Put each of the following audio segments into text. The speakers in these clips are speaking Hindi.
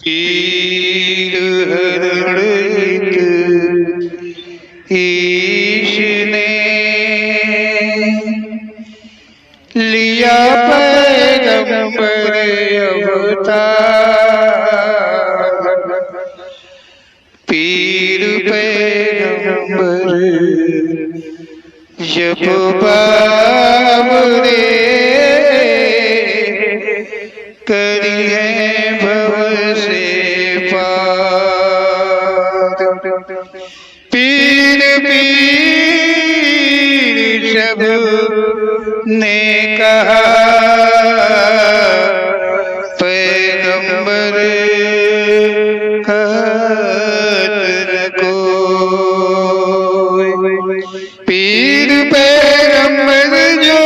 पीर हरण ईश ने लिया पैगंबर अवतार। पीर पैगंबर जब बाबरे करी है भव से पार। पीर पीर सब ने कहा पैगंबर कहत न कोई। पीर पैगंबर जो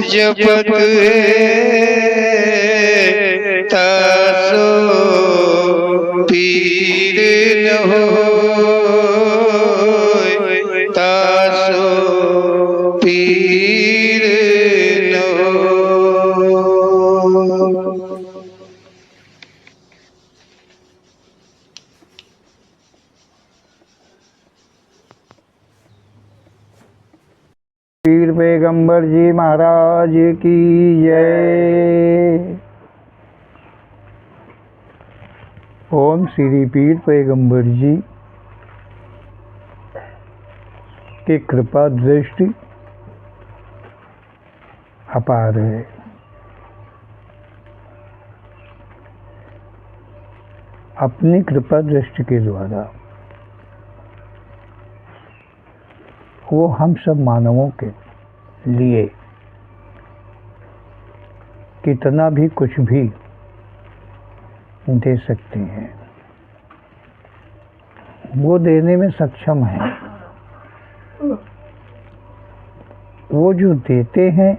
जपत है तासो पीर न होय, तासो पीर न होय। पीर पैगंबर जी महाराज की जय। ओम श्री पीर पैगंबर जी की कृपा दृष्टि अपार है। अपनी कृपा दृष्टि के द्वारा वो हम सब मानवों के लिए कितना भी कुछ भी दे सकते हैं, वो देने में सक्षम है। वो जो देते हैं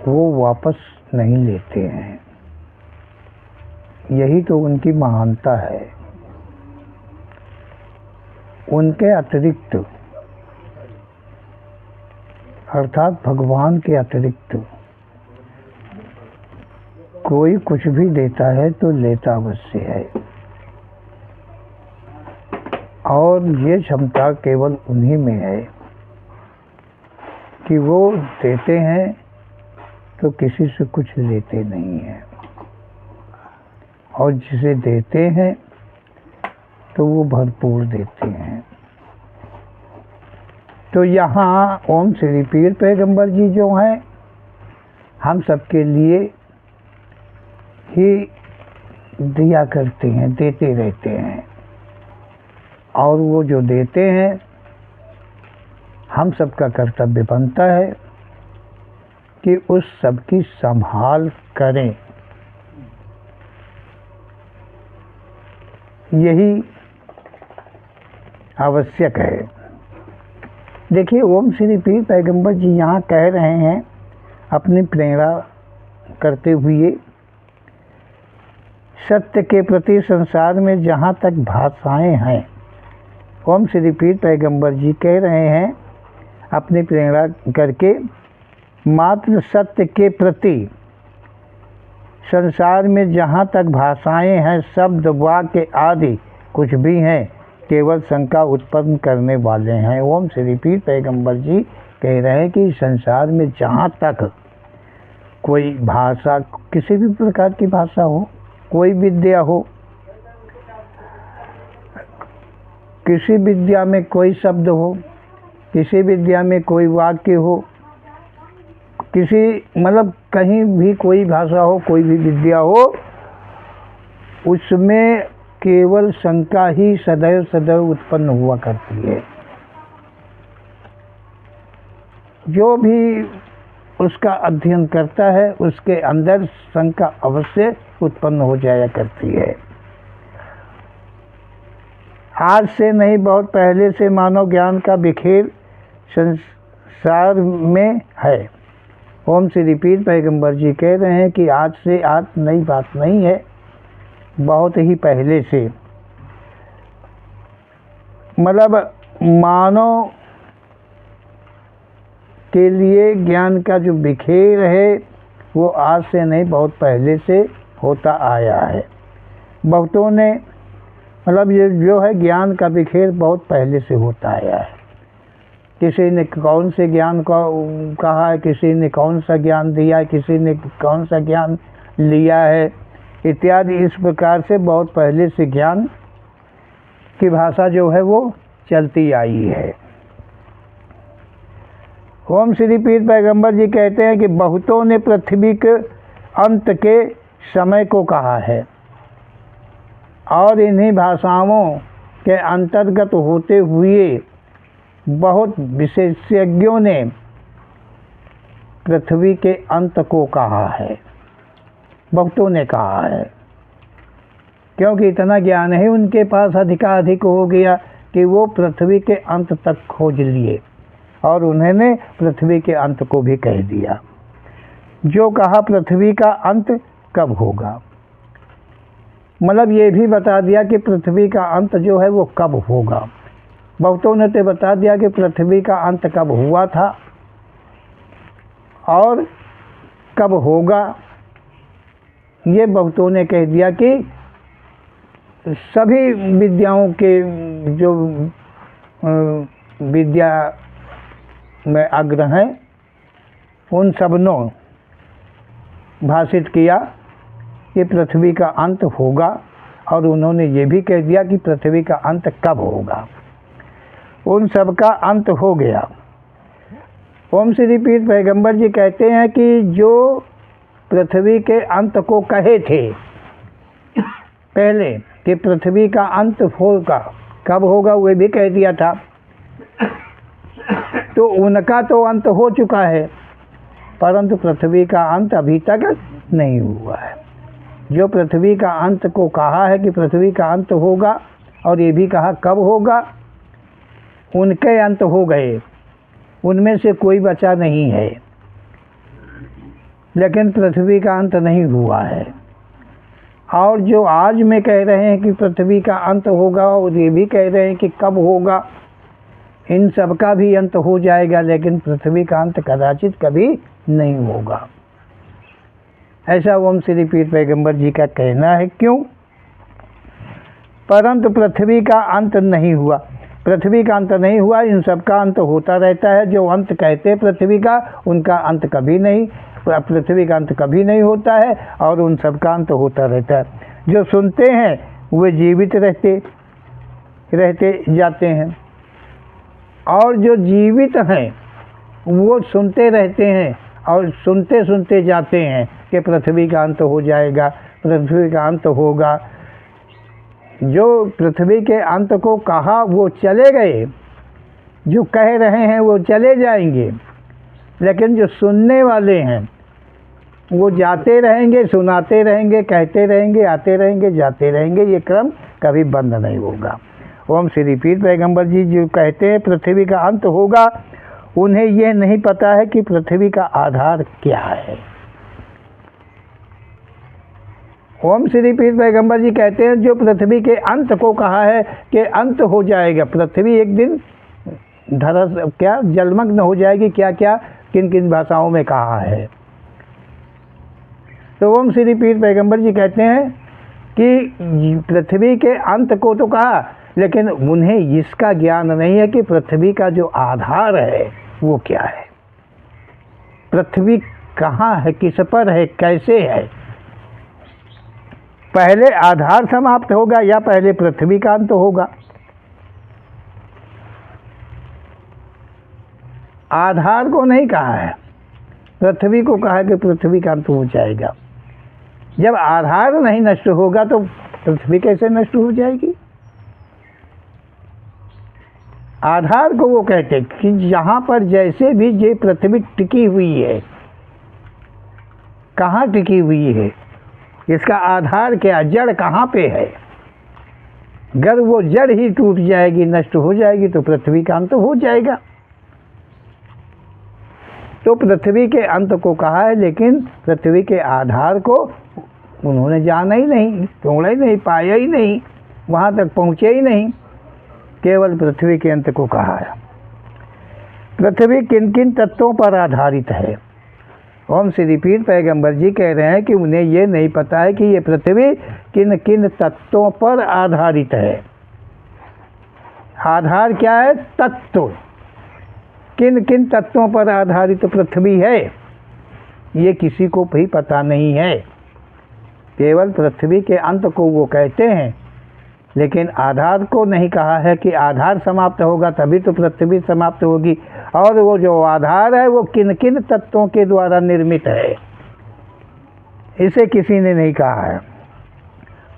वो वापस नहीं लेते हैं, यही तो उनकी महानता है। उनके अतिरिक्त अर्थात भगवान के अतिरिक्त कोई कुछ भी देता है तो लेता अवश्य है, और ये क्षमता केवल उन्हीं में है कि वो देते हैं तो किसी से कुछ लेते नहीं हैं, और जिसे देते हैं तो वो भरपूर देते हैं। तो यहाँ ओम श्री पीर पैगंबर जी जो हैं हम सबके लिए ही दिया करते हैं, देते रहते हैं, और वो जो देते हैं हम सबका कर्तव्य बनता है कि उस सब की संभाल करें। यही आवश्यक है। देखिए ओम श्री पीर पैगंबर जी यहाँ कह रहे हैं अपनी प्रेरणा करते हुए, सत्य के प्रति संसार में जहाँ तक भाषाएं हैं, ओम श्री पीर पैगंबर जी कह रहे हैं अपनी प्रेरणा करके, मात्र सत्य के प्रति संसार में जहाँ तक भाषाएं हैं, शब्द वाक्य आदि कुछ भी हैं, केवल शंका उत्पन्न करने वाले हैं। ओम श्री पीर पैगंबर जी कह रहे हैं कि संसार में जहाँ तक कोई भाषा, किसी भी प्रकार की भाषा हो, कोई विद्या हो, किसी विद्या में कोई शब्द हो, किसी विद्या में कोई वाक्य हो, किसी मतलब कहीं भी कोई भाषा हो, कोई भी विद्या हो, उसमें केवल शंका ही सदैव सदैव उत्पन्न हुआ करती है। जो भी उसका अध्ययन करता है उसके अंदर शंका अवश्य उत्पन्न हो जाया करती है। आज से नहीं, बहुत पहले से मानव ज्ञान का बिखेर संसार में है। ओम श्री पीर पैगंबर जी कह रहे हैं कि आज से आज नई बात नहीं है, बहुत ही पहले से मतलब मानव के लिए ज्ञान का जो बिखेर है वो आज से नहीं, बहुत पहले से होता आया है। बहुतों ने मतलब ये जो है ज्ञान का बिखेर बहुत पहले से होता आया है। किसी ने कौन से ज्ञान का कहा है, किसी ने कौन सा ज्ञान दिया है, किसी ने कौन सा ज्ञान लिया है इत्यादि। इस प्रकार से बहुत पहले से ज्ञान की भाषा जो है वो चलती आई है। ओम श्री पीर पैगंबर जी कहते हैं कि बहुतों ने पृथ्वी के अंत के समय को कहा है और इन्हीं भाषाओं के अंतर्गत होते हुए बहुत विशेषज्ञों ने पृथ्वी के अंत को कहा है। बहुतों ने कहा है क्योंकि इतना ज्ञान ही उनके पास अधिकाधिक हो गया कि वो पृथ्वी के अंत तक खोज लिए और उन्होंने पृथ्वी के अंत को भी कह दिया। जो कहा पृथ्वी का अंत कब होगा, मतलब ये भी बता दिया कि पृथ्वी का अंत जो है वो कब होगा। बहुतों ने तो बता दिया कि पृथ्वी का अंत कब हुआ था और कब होगा। ये बहुतों ने कह दिया कि सभी विद्याओं के जो विद्या में अग्र हैं उन सबनों भाषित किया कि पृथ्वी का अंत होगा और उन्होंने ये भी कह दिया कि पृथ्वी का अंत कब होगा। उन सब का अंत हो गया। ओम श्री पीर पैगंबर जी कहते हैं कि जो पृथ्वी के अंत को कहे थे पहले कि पृथ्वी का अंत होगा, कब होगा वह भी कह दिया था, तो उनका तो अंत हो चुका है परंतु पृथ्वी का अंत अभी तक नहीं हुआ है। जो पृथ्वी का अंत को कहा है कि पृथ्वी का अंत होगा और ये भी कहा कब होगा, उनके अंत हो गए, उनमें से कोई बचा नहीं है। लेकिन पृथ्वी का अंत नहीं हुआ है। और जो आज में कह रहे हैं कि पृथ्वी का अंत होगा और ये भी कह रहे हैं कि कब होगा, इन सब का भी अंत हो जाएगा लेकिन पृथ्वी का अंत कदाचित कभी नहीं होगा। ऐसा ओम श्री पीर पैगंबर जी का कहना है। क्यों? परंतु पृथ्वी का अंत नहीं हुआ। पृथ्वी का अंत नहीं हुआ, इन सब का अंत होता रहता है। जो अंत कहते हैं पृथ्वी का, उनका अंत कभी नहीं, पृथ्वी का अंत कभी नहीं होता है और उन सब का अंत होता रहता है। जो सुनते हैं वे जीवित रहते जाते हैं और जो जीवित हैं वो सुनते रहते हैं और सुनते सुनते जाते हैं कि पृथ्वी का अंत हो जाएगा, पृथ्वी का अंत होगा। जो पृथ्वी के अंत को कहा वो चले गए, जो कह रहे हैं वो चले जाएंगे, लेकिन जो सुनने वाले हैं वो जाते रहेंगे, सुनाते रहेंगे, कहते रहेंगे, आते रहेंगे, जाते रहेंगे। ये क्रम कभी बंद नहीं होगा। ओम श्री पीर पैगंबर जी जो कहते हैं पृथ्वी का अंत होगा, उन्हें यह नहीं पता है कि पृथ्वी का आधार क्या है। ओम श्री पीर पैगंबर जी कहते हैं जो पृथ्वी के अंत को कहा है कि अंत हो जाएगा, पृथ्वी एक दिन जलमग्न हो जाएगी, क्या क्या किन किन भाषाओं में कहा है। तो ओम श्री पीर पैगंबर जी कहते हैं कि पृथ्वी के अंत को तो कहा, लेकिन उन्हें इसका ज्ञान नहीं है कि पृथ्वी का जो आधार है वो क्या है, पृथ्वी कहाँ है, किस पर है, कैसे है। पहले आधार समाप्त होगा या पहले पृथ्वी का अंत होगा। आधार को नहीं कहा है, पृथ्वी को कहा है कि पृथ्वी का अंत हो जाएगा। जब आधार नहीं नष्ट होगा तो पृथ्वी कैसे नष्ट हो जाएगी। आधार को वो कहते हैं कि जहाँ पर जैसे भी ये पृथ्वी टिकी हुई है, कहाँ टिकी हुई है, इसका आधार क्या, जड़ कहाँ पे है। अगर वो जड़ ही टूट जाएगी, नष्ट हो जाएगी तो पृथ्वी का अंत हो जाएगा। तो पृथ्वी के अंत को कहा है, लेकिन पृथ्वी के आधार को उन्होंने जाना ही नहीं, तोड़ा ही नहीं, पाया ही नहीं, वहाँ तक पहुँचे ही नहीं, केवल पृथ्वी के अंत को कहा है। पृथ्वी किन किन तत्वों पर आधारित है। ओम श्री पीर पैगंबर जी कह रहे हैं कि उन्हें ये नहीं पता है कि ये पृथ्वी किन किन तत्वों पर आधारित है। आधार क्या है? तत्व। किन किन तत्वों पर आधारित पृथ्वी है ये किसी को भी पता नहीं है। केवल पृथ्वी के अंत को वो कहते हैं, लेकिन आधार को नहीं कहा है कि आधार समाप्त होगा तभी तो पृथ्वी समाप्त होगी। और वो जो आधार है वो किन किन तत्वों के द्वारा निर्मित है इसे किसी ने नहीं कहा है।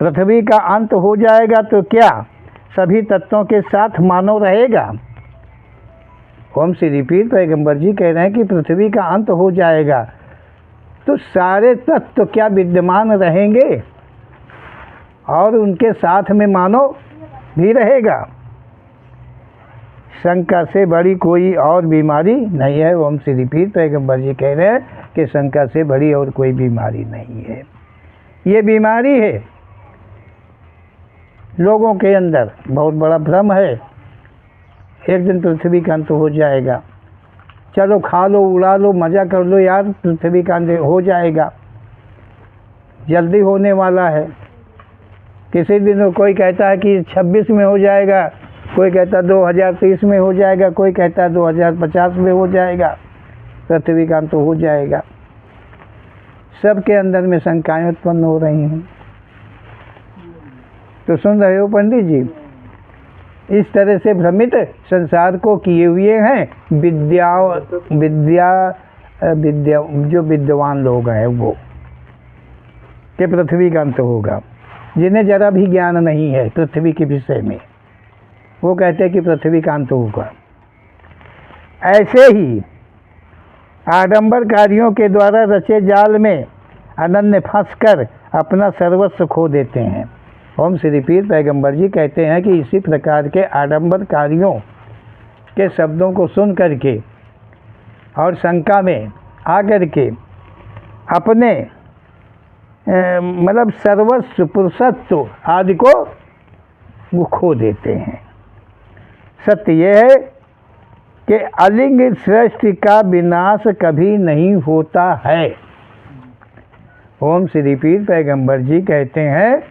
पृथ्वी का अंत हो जाएगा तो क्या सभी तत्वों के साथ मानव रहेगा? ओम श्री पीर पैगंबर जी कह रहे हैं कि पृथ्वी का अंत हो जाएगा तो सारे तत्व क्या विद्यमान रहेंगे और उनके साथ में मानव भी रहेगा? शंका से बड़ी कोई और बीमारी नहीं है। ओम श्री पीर पैगंबर जी कह रहे हैं कि शंका से बड़ी और कोई बीमारी नहीं है। ये बीमारी है लोगों के अंदर, बहुत बड़ा भ्रम है। एक दिन पृथ्वी का अंत हो जाएगा, चलो खा लो, उड़ा लो, मज़ा कर लो यार, पृथ्वी का अंत हो जाएगा, जल्दी होने वाला है। किसी दिन कोई कहता है कि 26 में हो जाएगा, कोई कहता है 2030 में हो जाएगा, कोई कहता है 2050 में हो जाएगा, पृथ्वी का अंत हो जाएगा। सबके अंदर में शंकाएं उत्पन्न हो रही हैं। तो सुन रहे हो पंडित जी, इस तरह से भ्रमित संसार को किए हुए हैं विद्या जो विद्वान लोग हैं वो, कि पृथ्वी का अंत होगा। जिन्हें जरा भी ज्ञान नहीं है पृथ्वी के विषय में, वो कहते हैं कि पृथ्वी का अंत होगा। ऐसे ही आडंबरकारियों के द्वारा रचे जाल में अनन्य फंसकर अपना सर्वस्व खो देते हैं। ओम श्री पीर पैगंबर जी कहते हैं कि इसी प्रकार के आडंबरकारियों के शब्दों को सुन करके और शंका में आकर के अपने मतलब सर्वस्व पुरुषत्व आदि को वो खो देते हैं। सत्य यह है कि अलिंग सृष्टि का विनाश कभी नहीं होता है। ओम श्री पीर पैगंबर जी कहते हैं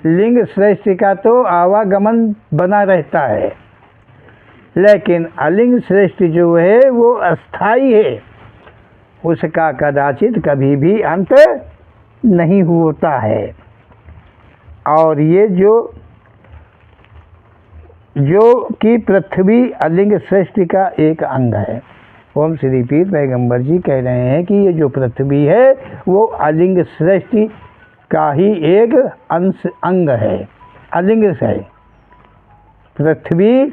लिंग सृष्टि का तो आवागमन बना रहता है, लेकिन अलिंग सृष्टि जो है वो अस्थाई है, उसका कदाचित कभी भी अंत नहीं होता है। और ये जो कि पृथ्वी अलिंग सृष्टि का एक अंग है। ओम श्री पीर पैगंबर जी कह रहे हैं कि ये जो पृथ्वी है वो अलिंग सृष्टि का ही एक अंग है, अलिंग है। पृथ्वी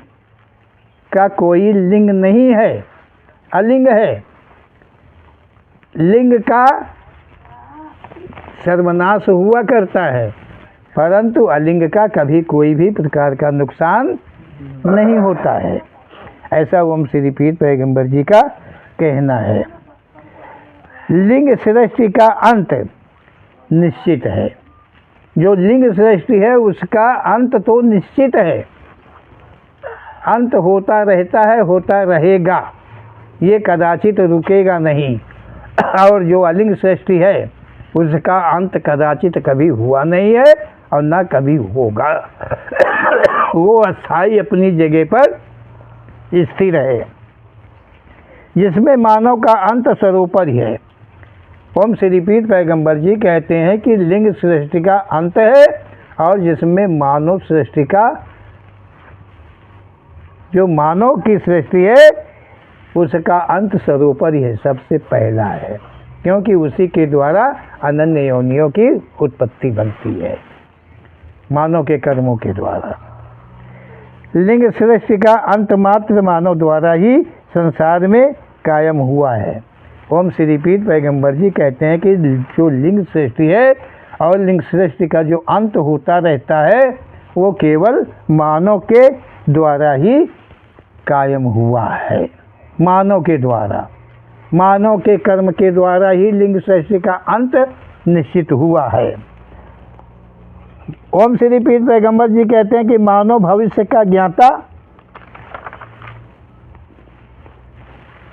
का कोई लिंग नहीं है, अलिंग है। लिंग का सर्वनाश हुआ करता है, परंतु अलिंग का कभी कोई भी प्रकार का नुकसान नहीं होता है। ऐसा ओम श्री पीर पैगंबर जी का कहना है। लिंग सृष्टि का अंत निश्चित है। जो लिंग सृष्टि है उसका अंत तो निश्चित है, अंत होता रहता है, होता रहेगा, ये कदाचित रुकेगा नहीं। और जो अलिंग सृष्टि है उसका अंत कदाचित कभी हुआ नहीं है और ना कभी होगा। वो अस्थाई अपनी जगह पर स्थिर है, जिसमें मानव का अंत स्वरूप ही है। ओम श्री पीर पैगंबर जी कहते हैं कि लिंग सृष्टि का अंत है और जिसमें मानव सृष्टि का, जो मानव की सृष्टि है उसका अंत स्वरूप ही है, सबसे पहला है, क्योंकि उसी के द्वारा अनन्य योनियों की उत्पत्ति बनती है, मानव के कर्मों के द्वारा। लिंग सृष्टि का अंत मात्र मानव द्वारा ही संसार में कायम हुआ है। ओम श्री पीर पैगंबर जी कहते हैं कि जो लिंग सृष्टि है और लिंग सृष्टि का जो अंत होता रहता है वो केवल मानव के द्वारा ही कायम हुआ है, मानव के द्वारा, मानव के कर्म के द्वारा ही लिंग सृष्टि का अंत निश्चित हुआ है। ओम श्री पीर पैगंबर जी कहते हैं कि मानव भविष्य का ज्ञाता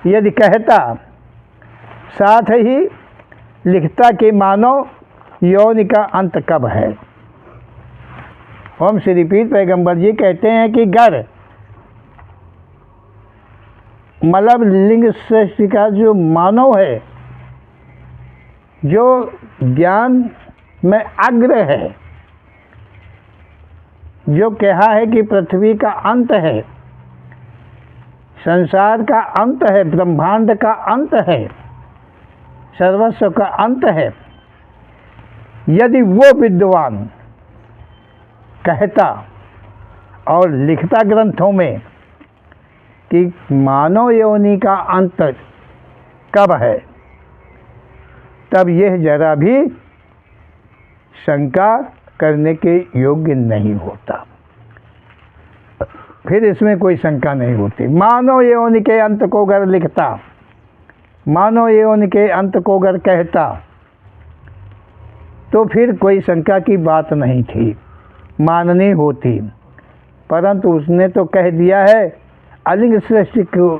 यदि कहता, साथ ही लिखता कि मानव यौन का अंत कब है। ओम श्री पीर पैगंबर जी कहते हैं कि गर मतलब लिंग सृष्टि का जो मानव है, जो ज्ञान में अग्र है, जो कहा है कि पृथ्वी का अंत है, संसार का अंत है, ब्रह्मांड का अंत है, सर्वस्व का अंत है, यदि वो विद्वान कहता और लिखता ग्रंथों में कि मानव योनि का अंत कब है, तब यह जरा भी शंका करने के योग्य नहीं होता। फिर इसमें कोई शंका नहीं होती। मानव योनि के अंत को अगर लिखता, मानव योनि के अंत को अगर कहता, तो फिर कोई शंका की बात नहीं थी, माननी होती। परंतु उसने तो कह दिया है अलिंग सृष्टि को,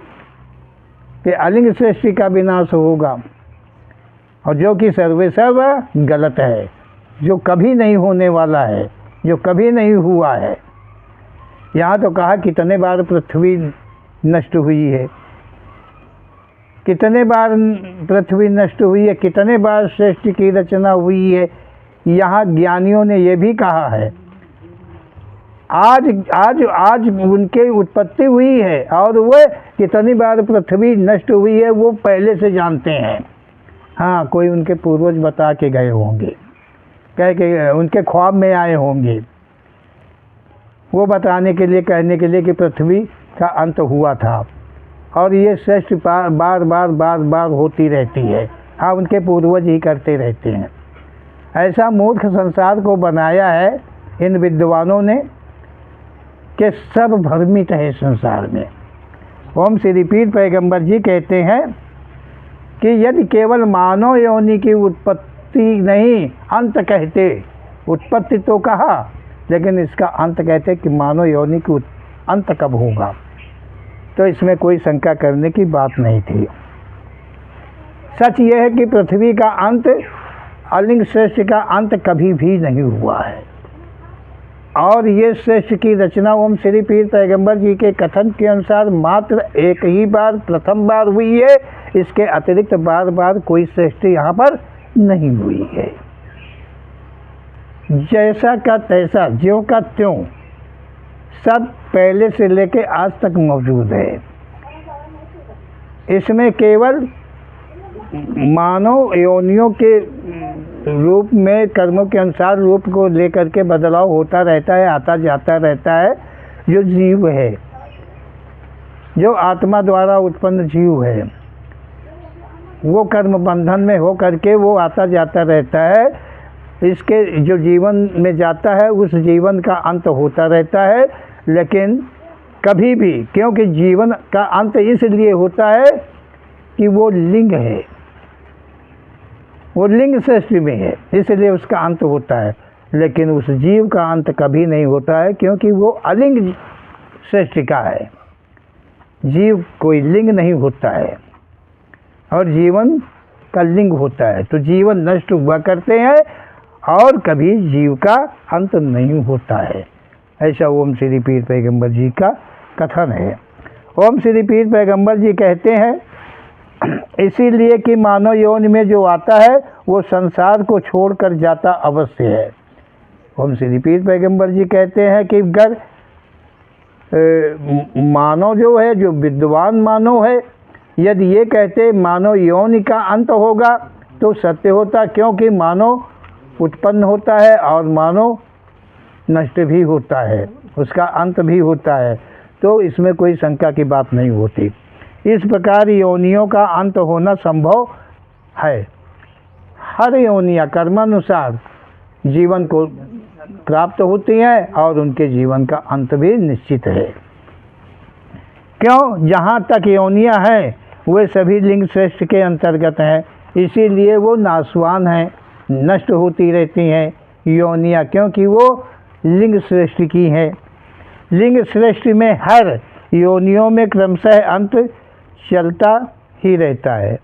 कि अलिंग सृष्टि का विनाश होगा, और जो कि सर्व गलत है, जो कभी नहीं होने वाला है, जो कभी नहीं हुआ है। यहाँ तो कहा कितने बार पृथ्वी नष्ट हुई है, कितने बार पृथ्वी नष्ट हुई है, कितने बार सृष्टि की रचना हुई है। यहाँ ज्ञानियों ने ये भी कहा है आज आज आज उनके उत्पत्ति हुई है, और वह कितनी बार पृथ्वी नष्ट हुई है वो पहले से जानते हैं। हाँ, कोई उनके पूर्वज बता के गए होंगे, कह के उनके ख्वाब में आए होंगे, वो बताने के लिए, कहने के लिए कि पृथ्वी का अंत हुआ था, और ये सृष्टि बार बार बार बार होती रहती है। हाँ, उनके पूर्वज ही करते रहते हैं। ऐसा मूर्ख संसार को बनाया है इन विद्वानों ने कि सब भ्रमित है संसार में। ओम श्री पीर पैगंबर जी कहते हैं कि यदि केवल मानव योनि की उत्पत्ति नहीं, अंत कहते, उत्पत्ति तो कहा लेकिन इसका अंत कहते कि मानव योनि की अंत कब होगा, तो इसमें कोई शंका करने की बात नहीं थी। सच यह है कि पृथ्वी का अंत, अलिंग सृष्टि का अंत कभी भी नहीं हुआ है, और ये सृष्टि की रचना ओम श्री पीर पैगंबर जी के कथन के अनुसार मात्र एक ही बार, प्रथम बार हुई है। इसके अतिरिक्त बार बार कोई सृष्टि यहाँ पर नहीं हुई है। जैसा का तैसा, ज्यों का त्यों, सब पहले से लेके आज तक मौजूद है। इसमें केवल मानव योनियों के रूप में, कर्मों के अनुसार रूप को लेकर के बदलाव होता रहता है, आता जाता रहता है। जो जीव है, जो आत्मा द्वारा उत्पन्न जीव है, वो कर्म बंधन में हो करके वो आता जाता रहता है। इसके जो जीवन में जाता है उस जीवन का अंत होता रहता है, लेकिन कभी भी, क्योंकि जीवन का अंत इसलिए होता है कि वो लिंग है, वो लिंग सृष्टि में है, इसलिए उसका अंत होता है। लेकिन उस जीव का अंत कभी नहीं होता है, क्योंकि वो अलिंग सृष्टि का है। जीव कोई लिंग नहीं होता है, और जीवन का लिंग होता है। तो जीवन नष्ट हुआ करते हैं और कभी जीव का अंत नहीं होता है। ऐसा ओम श्री पीर पैगंबर जी का कथन है। ओम श्री पीर पैगंबर जी कहते हैं इसीलिए कि मानव योनि में जो आता है वो संसार को छोड़कर जाता अवश्य है। ओम श्री पीर पैगंबर जी कहते हैं कि अगर मानव जो है, जो विद्वान मानव है, यदि ये कहते मानव योनि का अंत होगा तो सत्य होता, क्योंकि मानव उत्पन्न होता है और मानव नष्ट भी होता है, उसका अंत भी होता है। तो इसमें कोई शंका की बात नहीं होती। इस प्रकार योनियों का अंत होना संभव है। हर योनियाँ कर्मानुसार जीवन को प्राप्त होती हैं और उनके जीवन का अंत भी निश्चित है। क्यों? जहाँ तक योनियाँ हैं वे सभी लिंग श्रेष्ठ के अंतर्गत हैं, इसीलिए वो नाशवान हैं, नष्ट होती रहती हैं योनियाँ, क्योंकि वो लिंग सृष्टि की हैं। लिंग सृष्टि में हर योनियों में क्रमशः अंत चलता ही रहता है।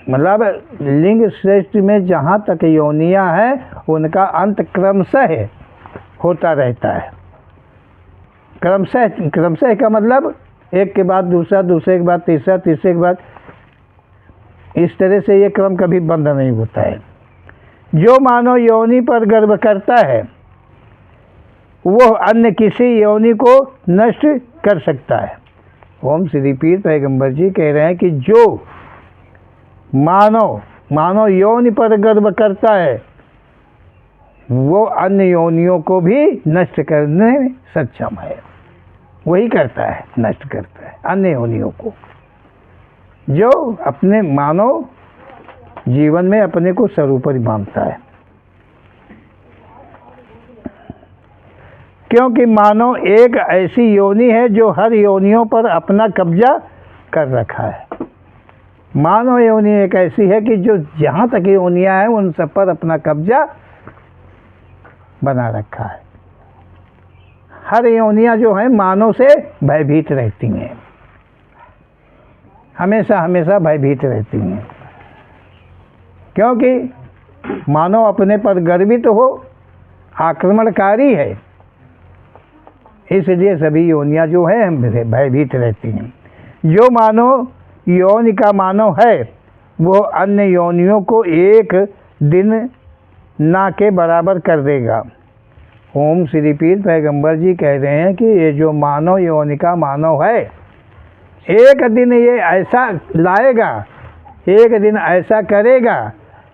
मतलब लिंग श्रेष्ठ में जहाँ तक योनियाँ हैं उनका अंत क्रमशः होता रहता है। क्रमशः का मतलब एक के बाद दूसरा, दूसरे के बाद तीसरा, तीसरे के बाद, इस तरह से ये क्रम कभी बंद नहीं होता है। जो मानव योनि पर गर्व करता है वो अन्य किसी योनि को नष्ट कर सकता है। ओम श्री पीर पैगंबर जी कह रहे हैं कि जो मानव योनि पर गर्व करता है वो अन्य योनियों को भी नष्ट करने में सक्षम है। वही करता है, नष्ट करता है अन्य योनियों को। जो अपने मानव जीवन में अपने को सर्वोपरि मानता है, क्योंकि मानव एक ऐसी योनि है जो हर योनियों पर अपना कब्जा कर रखा है। मानव योनि एक ऐसी है कि जो जहाँ तक योनियाँ हैं उन सब पर अपना कब्जा बना रखा है। हर योनियाँ जो हैं मानव से भयभीत रहती हैं, हमेशा हमेशा भयभीत रहती हैं, क्योंकि मानव अपने पर गर्वित हो, आक्रमणकारी है, इसलिए सभी योनियाँ जो है भयभीत रहती हैं। जो मानव योनि का मानव है वो अन्य योनियों को एक दिन ना के बराबर कर देगा। ओम श्री पीर पैगंबर जी कह रहे हैं कि ये जो मानव योनि का मानव है एक दिन ये ऐसा लाएगा, एक दिन ऐसा करेगा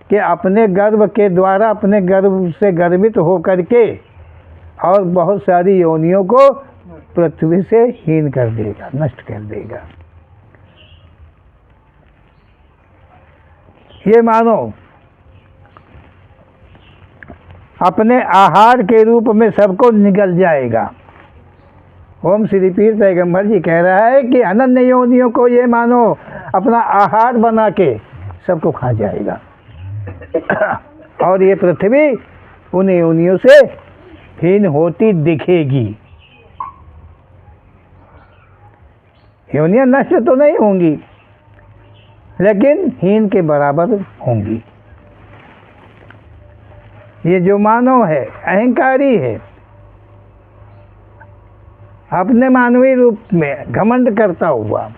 कि अपने गर्व के द्वारा, अपने गर्व से गर्वित हो करके और बहुत सारी योनियों को पृथ्वी से हीन कर देगा, नष्ट कर देगा। ये मानव अपने आहार के रूप में सबको निगल जाएगा। ओम श्री पीर पैगंबर जी कह रहा है कि अनन्य योनियों को ये मानो अपना आहार बना के सबको खा जाएगा और ये पृथ्वी उन योनियों से हीन होती दिखेगी। योनियाँ नष्ट तो नहीं होंगी लेकिन हीन के बराबर होंगी। ये जो मानव है अहंकारी है, अपने मानवीय रूप में घमंड करता हुआ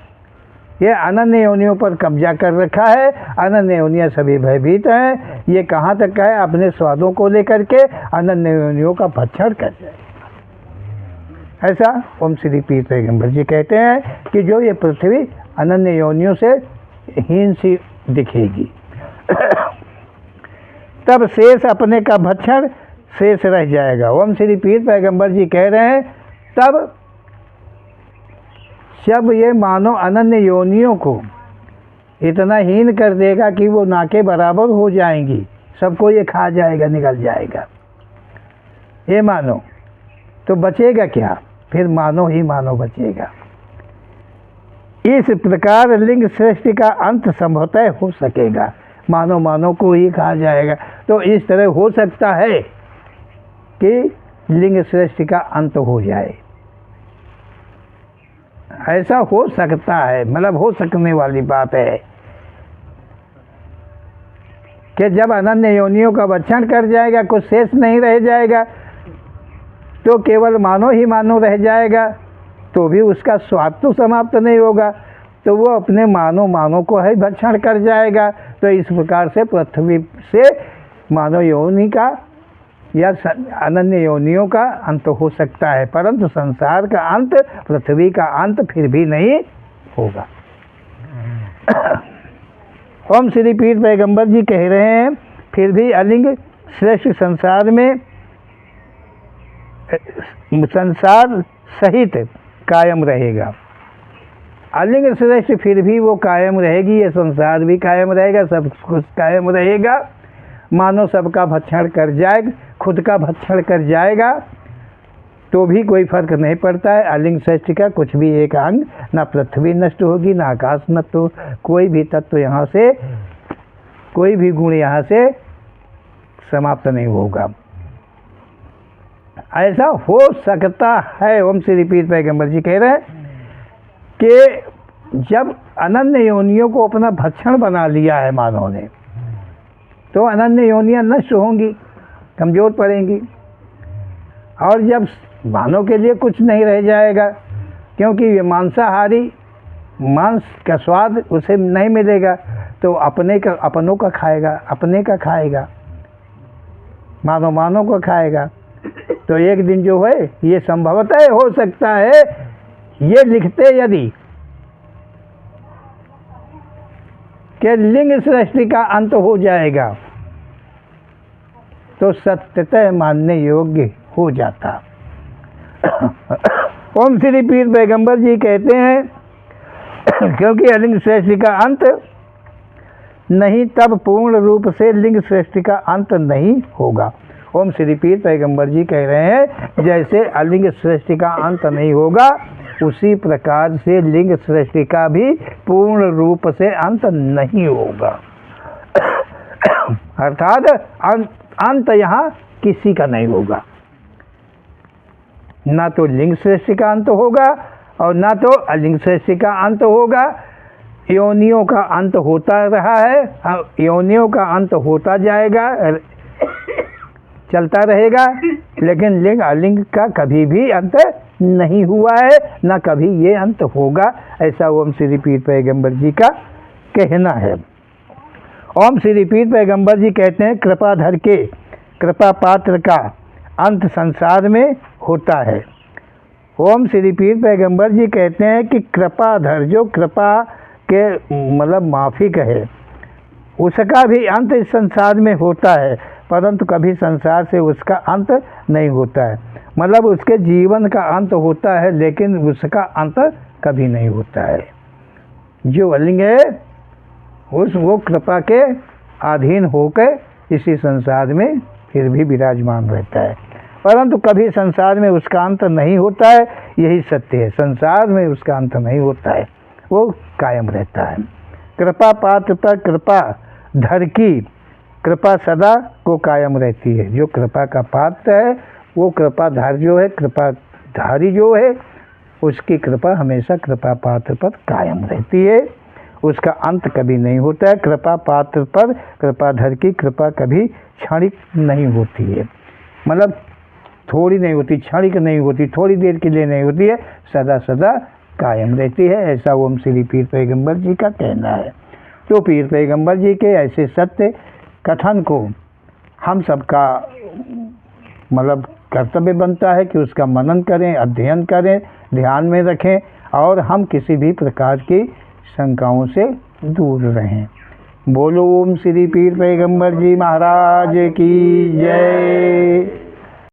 ये अनन्य योनियों पर कब्जा कर रखा है। अनन्य योनियाँ सभी भयभीत हैं। ये कहाँ तक है, अपने स्वादों को लेकर के अनन्य योनियों का भक्षण कर जाए। ऐसा ओम श्री पीर पैगंबर जी कहते हैं कि जो ये पृथ्वी अनन्य योनियों से हीन सी दिखेगी तब शेष अपने का भक्षण शेष रह जाएगा। ओम श्री पीर पैगंबर जी कह रहे हैं तब जब ये मानो अनन्य योनियों को इतना हीन कर देगा कि वो ना के बराबर हो जाएंगी, सबको ये खा जाएगा, निगल जाएगा। ये मानो तो बचेगा क्या, फिर मानो ही मानो बचेगा। इस प्रकार लिंग सृष्टि का अंत संभवतः हो सकेगा। मानो को ही कहा जाएगा। तो इस तरह हो सकता है कि लिंग सृष्टि का अंत हो जाए। ऐसा हो सकता है, मतलब हो सकने वाली बात है कि जब अनन्य योनियों का भक्षण कर जाएगा, कुछ शेष नहीं रह जाएगा, तो केवल मानो ही मानो रह जाएगा, तो भी उसका स्वाद तो समाप्त नहीं होगा, तो वो अपने मानो को ही भक्षण कर जाएगा। तो इस प्रकार से पृथ्वी से मानव योनि का या अनन्य योनियों का अंत हो सकता है, परंतु संसार का अंत, पृथ्वी का अंत फिर भी नहीं होगा। ओम श्री पीर पैगंबर जी कह रहे हैं फिर भी अलिंग श्रेष्ठ संसार में संसार सहित कायम रहेगा। अलिंग श्रेष्ठ फिर भी वो कायम रहेगी, ये संसार भी कायम रहेगा, सब कुछ कायम रहेगा। मानो सबका भक्षण कर जाएगा, खुद का भक्षण कर जाएगा तो भी कोई फर्क नहीं पड़ता है। अलिंग श्रेष्ठ का कुछ भी एक अंग, ना पृथ्वी नष्ट होगी, ना आकाश नष्ट हो, कोई भी तत्व यहाँ से, कोई भी गुण यहाँ से समाप्त नहीं होगा। ऐसा हो सकता है। ओम श्री पीर पैगंबर जी कह रहे हैं कि जब अनन्य योनियों को अपना भक्षण बना लिया है मानव ने, तो अनन्य योनियां नष्ट होंगी, कमज़ोर पड़ेंगी। और जब मानव के लिए कुछ नहीं रह जाएगा, क्योंकि ये मांसाहारी, मांस का स्वाद उसे नहीं मिलेगा, तो अपनों का खाएगा, अपने का खाएगा, मानव का खाएगा। तो एक दिन जो है ये संभवतः हो सकता है, ये लिखते यदि कि लिंग सृष्टि का अंत हो जाएगा, तो सत्यतः मानने योग्य हो जाता। ओम श्री पीर पैगंबर जी कहते हैं, क्योंकि अलिंग सृष्टि का अंत नहीं, तब पूर्ण रूप से लिंग सृष्टि का अंत नहीं होगा। ओम श्री पीर पैगंबर जी कह रहे हैं, जैसे अलिंग सृष्टि का अंत नहीं होगा, उसी प्रकार से लिंग सृष्टि का भी पूर्ण रूप से अंत नहीं होगा। अर्थात अंत यहाँ किसी का नहीं होगा, ना तो लिंग सृष्टि का अंत होगा और ना तो अलिंग सृष्टि का अंत होगा। योनियों का अंत होता रहा है, योनियों का अंत होता जाएगा, चलता रहेगा, लेकिन लिंग अलिंग का कभी भी अंत नहीं हुआ है, ना कभी ये अंत होगा। ऐसा ओम श्री पीर पैगंबर जी का कहना है। ओम श्री पीर पैगंबर जी कहते हैं, कृपाधर के, कृपा पात्र का अंत संसार में होता है। ओम श्री पीर पैगंबर जी कहते हैं कि कृपाधर, जो कृपा के मतलब माफिक है, उसका भी अंत इस संसार में होता है, परंतु कभी संसार से उसका अंत नहीं होता है। मतलब उसके जीवन का अंत होता है, लेकिन उसका अंत कभी नहीं होता है। जो अलिंग है वो कृपा के अधीन होकर इसी संसार में फिर भी विराजमान रहता है, परंतु कभी संसार में उसका अंत नहीं होता है। यही सत्य है, संसार में उसका अंत नहीं होता है, वो कायम रहता है। कृपा पात्र पर कृपा धर की कृपा सदा को कायम रहती है। जो कृपा का पात्र है, वो कृपाधार जो है, कृपाधारी जो है, उसकी कृपा हमेशा कृपा पात्र पर कायम रहती है, उसका अंत कभी नहीं होता है। कृपा पात्र पर कृपाधर की कृपा कभी क्षणिक नहीं होती है, मतलब थोड़ी नहीं होती, क्षणिक नहीं होती, थोड़ी देर के लिए नहीं होती है, सदा सदा कायम रहती है। ऐसा ओम श्री पीर पैगंबर जी का कहना है। तो पीर पैगंबर जी के ऐसे सत्य कथन को हम सबका मतलब कर्तव्य बनता है कि उसका मनन करें, अध्ययन करें, ध्यान में रखें, और हम किसी भी प्रकार की शंकाओं से दूर रहें। बोलो ओम श्री पीर पैगंबर जी महाराज की जय।